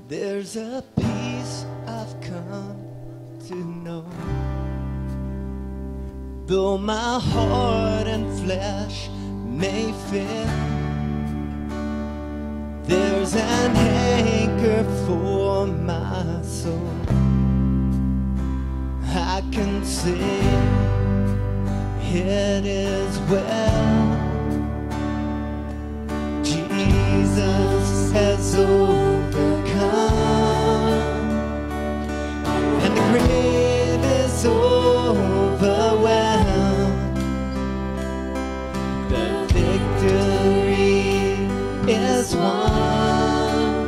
There's a peace I've come to know, though my heart and flesh may fail. There's an anchor for my soul. I can say it is well. Jesus has overcome, and the grave is overwhelmed. The victory is won.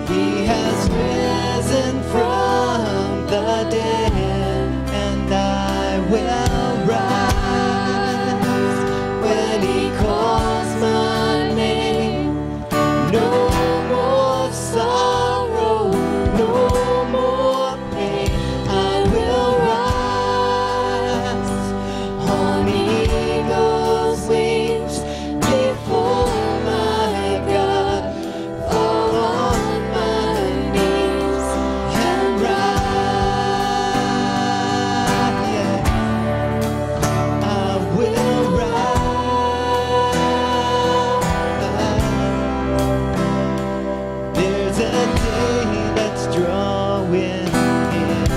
He has risen from the dead, and I will rise when he calls my name. No more sorrow, no more pain. I will rise on eagle's wings before my God, fall on my knees and rise. Yeah. I will rise. There's a day that's drawing in,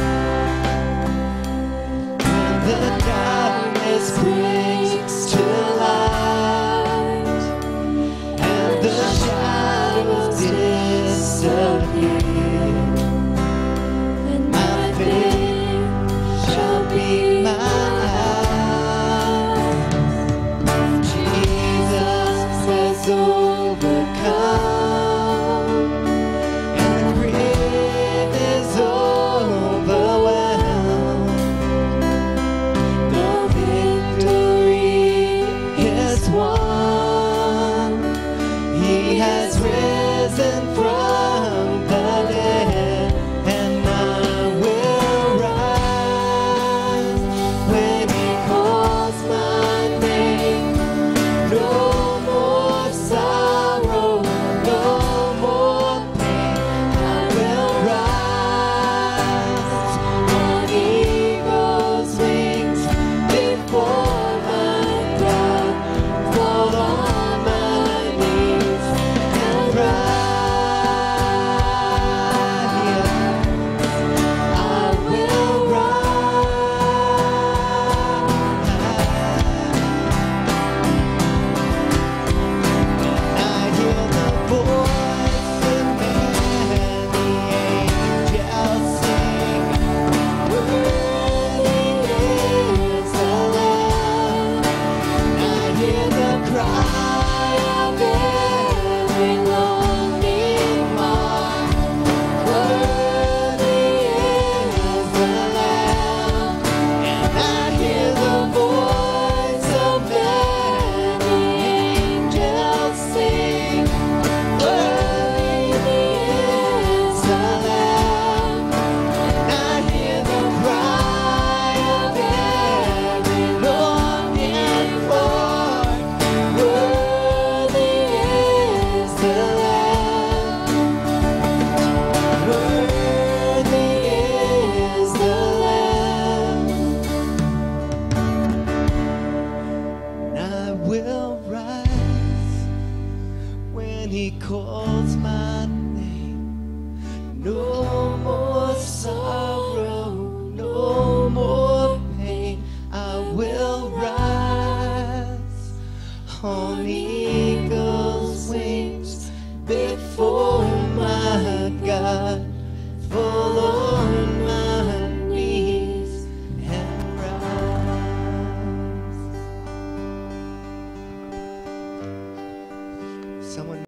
when the darkness breaks to light, and the shadows disappear, and my faith shall be mine. Jesus has overcome, and the grave is overwhelmed. The victory is won. He has risen from the dead, and I will rise when he calls my name. No more sorrow, no more pain. I will rise on eagle's wings before my God, fall on my knees and rise. I will rise. I hear the voice of many angels sing, worthy is the Lamb. I hear the cry of every longing heart, worthy is the Lamb. And I hear the voice of many angels sing, worthy is the Lamb. And I hear the cry of every longing heart, worthy is the Lamb. Worthy is the Lamb. And I will rise when he calls my name. No more